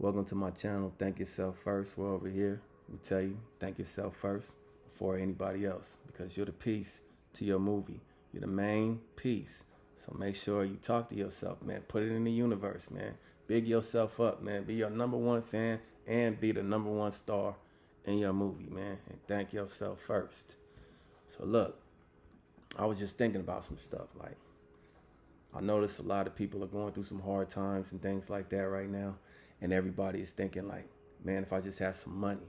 Welcome to my channel. Thank yourself first. We're over here. We tell you, thank yourself first before anybody else because you're the piece to your movie. You're the main piece. So make sure you talk to yourself, man. Put it in the universe, man. Big yourself up, man. Be your number one fan and be the number one star in your movie, man. And thank yourself first. So look, I was just thinking about some stuff. Like, I notice a lot of people are going through some hard times and things like that right now. And everybody is thinking like, man, if I just had some money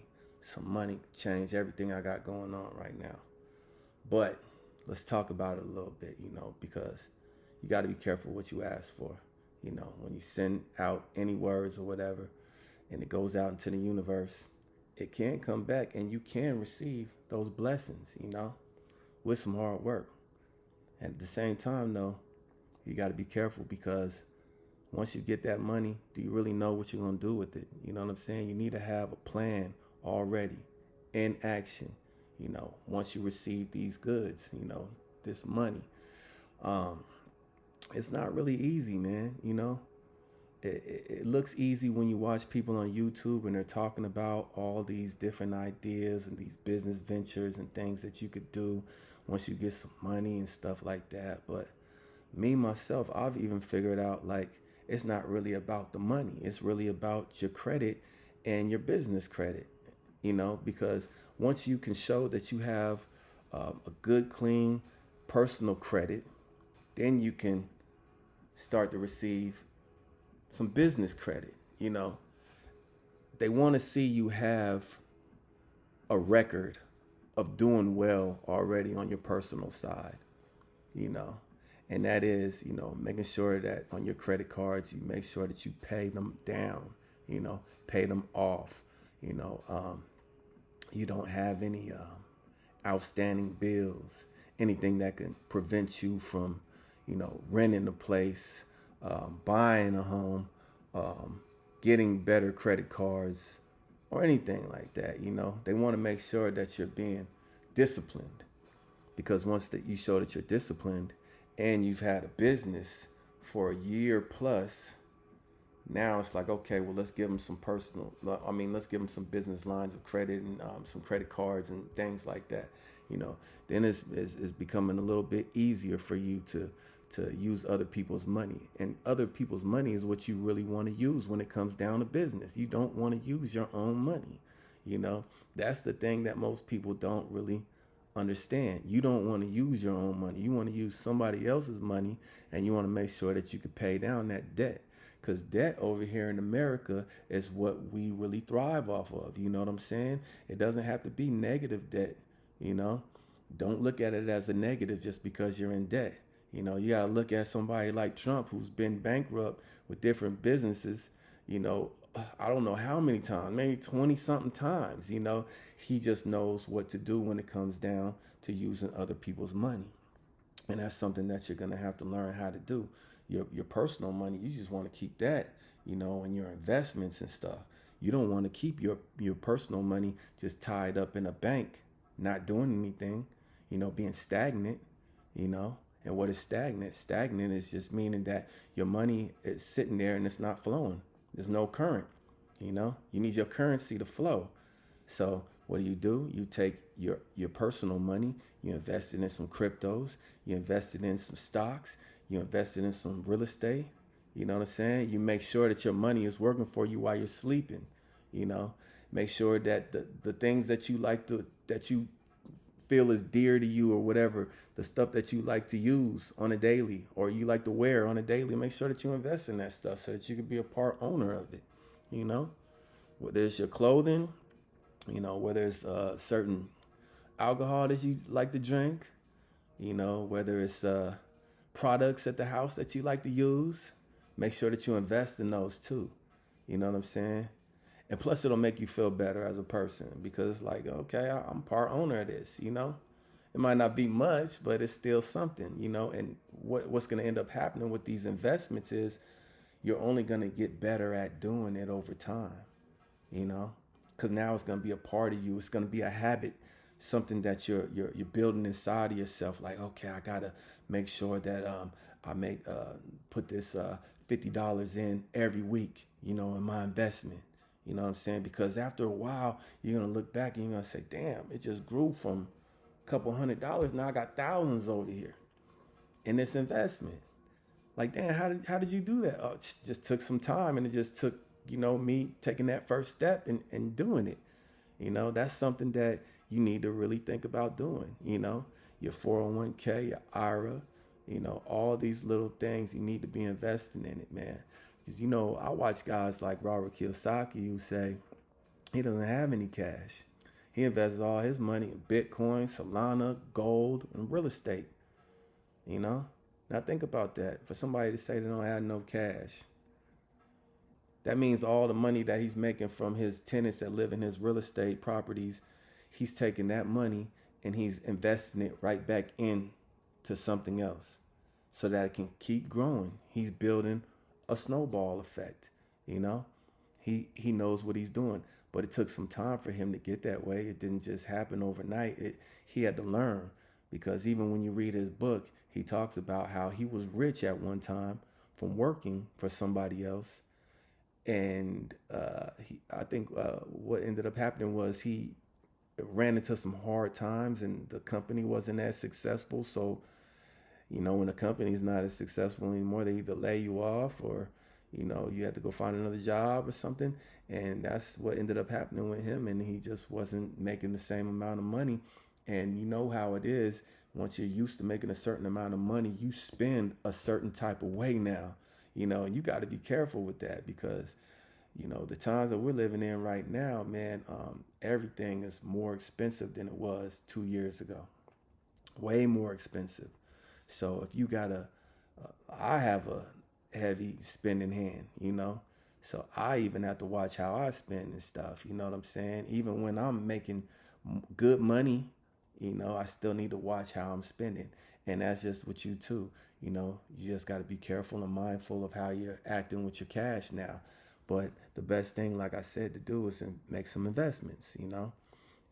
could change everything I got going on right now. But let's talk about it a little bit, because you got to be careful what you ask for. When you send out any words or whatever, and it goes out into the universe, it can come back and you can receive those blessings, with some hard work. And at the same time, though, you got to be careful because once you get that money, do you really know what you're going to do with it? You know what I'm saying? You need to have a plan already in action, once you receive these goods, this money. It's not really easy, man. It looks easy when you watch people on YouTube and they're talking about all these different ideas and these business ventures and things that you could do once you get some money and stuff like that. But me, myself, I've even figured out like it's not really about the money. It's really about your credit and your business credit, because once you can show that you have a good, clean personal credit, then you can start to receive some business credit. They want to see you have a record of doing well already on your personal side, and that is, making sure that on your credit cards, you make sure that you pay them down, pay them off, you don't have any outstanding bills, anything that can prevent you from, renting a place, buying a home, getting better credit cards or anything like that. They want to make sure that you're being disciplined, because once that you show that you're disciplined and you've had a business for a year plus, now it's like, okay, well, let's give them let's give them some business lines of credit and some credit cards and things like that. Then it's becoming a little bit easier for you to use other people's money. And other people's money is what you really want to use when it comes down to business. You don't want to use your own money. That's the thing that most people don't really understand. You don't want to use your own money. You want to use somebody else's money, and you want to make sure that you can pay down that debt. Because debt over here in America is what we really thrive off of. You know what I'm saying? It doesn't have to be negative debt. Don't look at it as a negative just because you're in debt. You got to look at somebody like Trump, who's been bankrupt with different businesses, I don't know how many times, maybe 20 something times. He just knows what to do when it comes down to using other people's money. And that's something that you're going to have to learn how to do. Your personal money, you just want to keep that, and your investments and stuff. You don't want to keep your personal money just tied up in a bank, not doing anything, being stagnant, And what is stagnant? Stagnant is just meaning that your money is sitting there and it's not flowing. There's no current, You need your currency to flow. So what do? You take your personal money, you invest it in some cryptos, you invest it in some stocks, you invest it in some real estate. You know what I'm saying? You make sure that your money is working for you while you're sleeping. Make sure that the things that that you feel is dear to you or whatever, the stuff that you like to use on a daily or you like to wear on a daily, make sure that you invest in that stuff so that you can be a part owner of it. Whether it's your clothing, whether it's certain alcohol that you like to drink, whether it's products at the house that you like to use, make sure that you invest in those too. You know what I'm saying? And plus, it'll make you feel better as a person because it's like, okay, I'm part owner of this, It might not be much, but it's still something, And what's going to end up happening with these investments is you're only going to get better at doing it over time, Because now it's going to be a part of you. It's going to be a habit, something that you're building inside of yourself. Like, okay, I got to make sure that I put this $50 in every week, you know, in my investment. You know what I'm saying? Because after a while, you're going to look back and you're going to say, damn, it just grew from a couple $100. Now I got thousands over here in this investment. Like, damn, how did you do that? Oh, it just took some time, and it just took, you know, me taking that first step and doing it. You know, that's something that you need to really think about doing, you know, your 401k, your IRA, you know, all these little things, you need to be investing in it, man. Because, you know, I watch guys like Robert Kiyosaki who say he doesn't have any cash. He invests all his money in Bitcoin, Solana, gold, and real estate, you know. Now think about that. For somebody to say they don't have no cash, that means all the money that he's making from his tenants that live in his real estate properties, he's taking that money and he's investing it right back in to something else so that it can keep growing. He's building a snowball effect, you know? He knows what he's doing, but it took some time for him to get that way. It didn't just happen overnight. He had to learn, because even when you read his book, he talks about how he was rich at one time from working for somebody else. And I think what ended up happening was he ran into some hard times and the company wasn't as successful. So, you know, when a company's not as successful anymore, they either lay you off or, you know, you have to go find another job or something. And that's what ended up happening with him. And he just wasn't making the same amount of money. And you know how it is. Once you're used to making a certain amount of money, you spend a certain type of way now. You know, you got to be careful with that, because, you know, the times that we're living in right now, man, everything is more expensive than it was 2 years ago. Way more expensive. So if you got I have a heavy spending hand, you know. So I even have to watch how I spend and stuff. You know what I'm saying? Even when I'm making good money, you know, I still need to watch how I'm spending. And that's just with you too. You know, you just got to be careful and mindful of how you're acting with your cash now. But the best thing, like I said, to do is to make some investments, you know.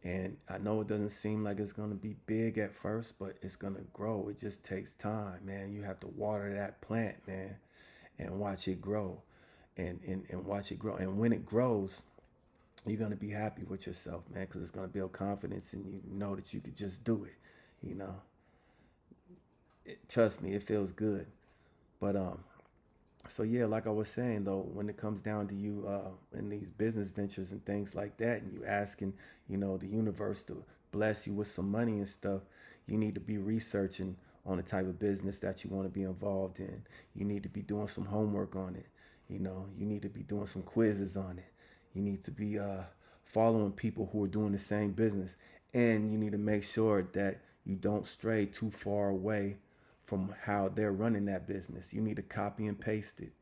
And I know it doesn't seem like it's going to be big at first, but it's going to grow. It just takes time, man. You have to water that plant, man, and watch it grow and watch it grow. And when it grows, you're going to be happy with yourself, man, because it's going to build confidence and you know that you could just do it, you know. Trust me, it feels good. But so yeah, like I was saying though, when it comes down to you in these business ventures and things like that, and you asking, you know, the universe to bless you with some money and stuff, you need to be researching on the type of business that you want to be involved in. You need to be doing some homework on it. You know, you need to be doing some quizzes on it. You need to be following people who are doing the same business, and you need to make sure that you don't stray too far away from how they're running that business. You need to copy and paste it.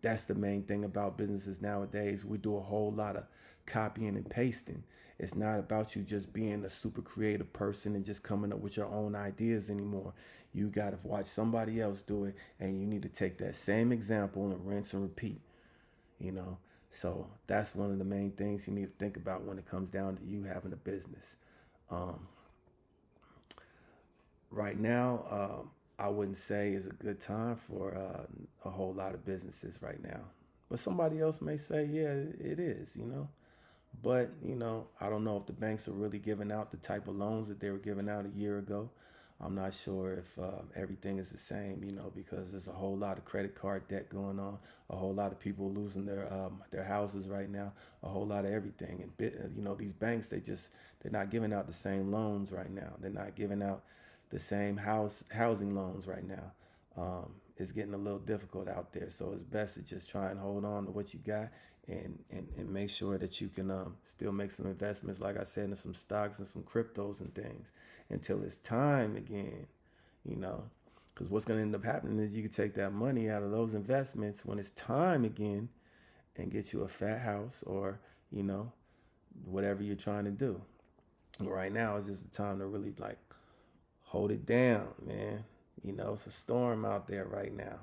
That's the main thing about businesses nowadays. We do a whole lot of copying and pasting. It's not about you just being a super creative person and just coming up with your own ideas anymore. You got to watch somebody else do it, and you need to take that same example and rinse and repeat, you know. So that's one of the main things you need to think about when it comes down to you having a business. Right now, I wouldn't say is a good time for a whole lot of businesses right now. But somebody else may say, yeah, it is, you know. But, you know, I don't know if the banks are really giving out the type of loans that they were giving out a year ago. I'm not sure if everything is the same, you know, because there's a whole lot of credit card debt going on, a whole lot of people losing their houses right now, a whole lot of everything. And, you know, these banks, they're not giving out the same loans right now. They're not giving out the same housing loans right now. It's getting a little difficult out there. So it's best to just try and hold on to what you got and make sure that you can still make some investments, like I said, in some stocks and some cryptos and things until it's time again, you know. Because what's going to end up happening is you can take that money out of those investments when it's time again and get you a fat house or, you know, whatever you're trying to do. But right now it's just the time to really like hold it down, man. You know, it's a storm out there right now,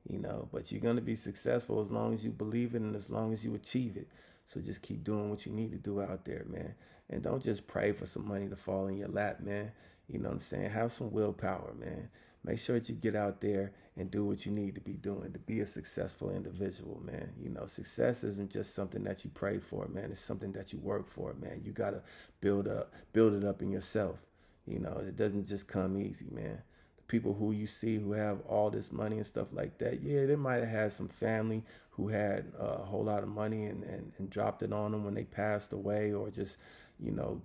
you know, but you're going to be successful as long as you believe it and as long as you achieve it. So just keep doing what you need to do out there, man. And don't just pray for some money to fall in your lap, man. You know what I'm saying? Have some willpower, man. make sure that you get out there and do what you need to be doing to be a successful individual, man. You know, success isn't just something that you pray for, man. It's something that you work for, man. You gotta build it up in yourself. You know, it doesn't just come easy, man. The people who you see who have all this money and stuff like that, yeah, they might have had some family who had a whole lot of money and dropped it on them when they passed away, or just, you know,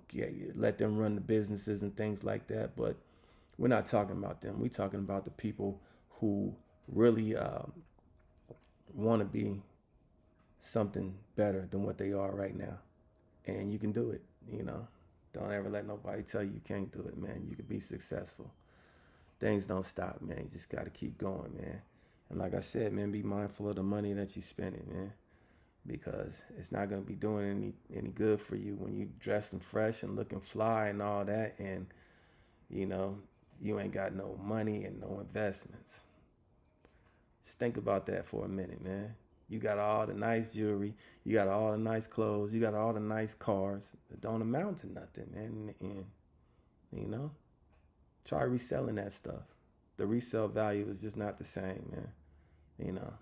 let them run the businesses and things like that. But we're not talking about them. We're talking about the people who really want to be something better than what they are right now. And you can do it, you know. Don't ever let nobody tell you can't do it, man. You can be successful. Things don't stop, man. You just got to keep going, man. And like I said, man, be mindful of the money that you're spending, man, because it's not going to be doing any good for you when you dressing fresh and looking fly and all that, and, you know, you ain't got no money and no investments. Just think about that for a minute, man. You got all the nice jewelry, you got all the nice clothes, you got all the nice cars. It don't amount to nothing, man, in the end. You know? Try reselling that stuff. The resale value is just not the same, man. You know?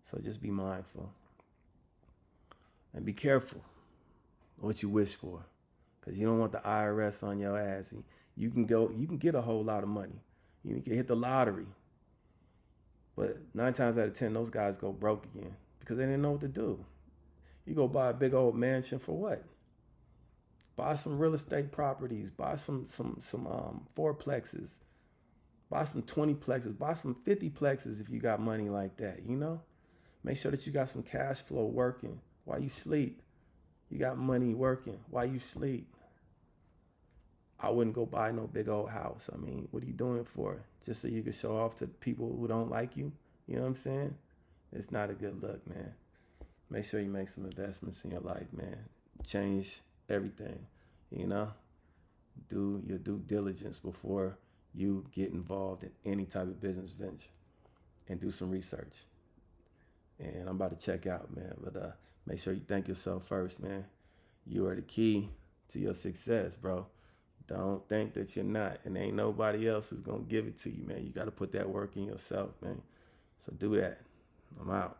So just be mindful. And be careful what you wish for. Because you don't want the IRS on your ass. You can get a whole lot of money. You can hit the lottery. But 9 times out of 10, those guys go broke again because they didn't know what to do. You go buy a big old mansion for what? Buy some real estate properties. Buy some fourplexes. Buy some 20plexes. Buy some 50plexes if you got money like that, you know? Make sure that you got some cash flow working while you sleep. You got money working while you sleep. I wouldn't go buy no big old house. I mean, what are you doing it for? Just so you can show off to people who don't like you? You know what I'm saying? It's not a good look, man. Make sure you make some investments in your life, man. Change everything, you know? Do your due diligence before you get involved in any type of business venture, and do some research. And I'm about to check out, man. But make sure you thank yourself first, man. You are the key to your success, bro. Don't think that you're not, and ain't nobody else who's gonna give it to you, man. You got to put that work in yourself, man. So do that. I'm out.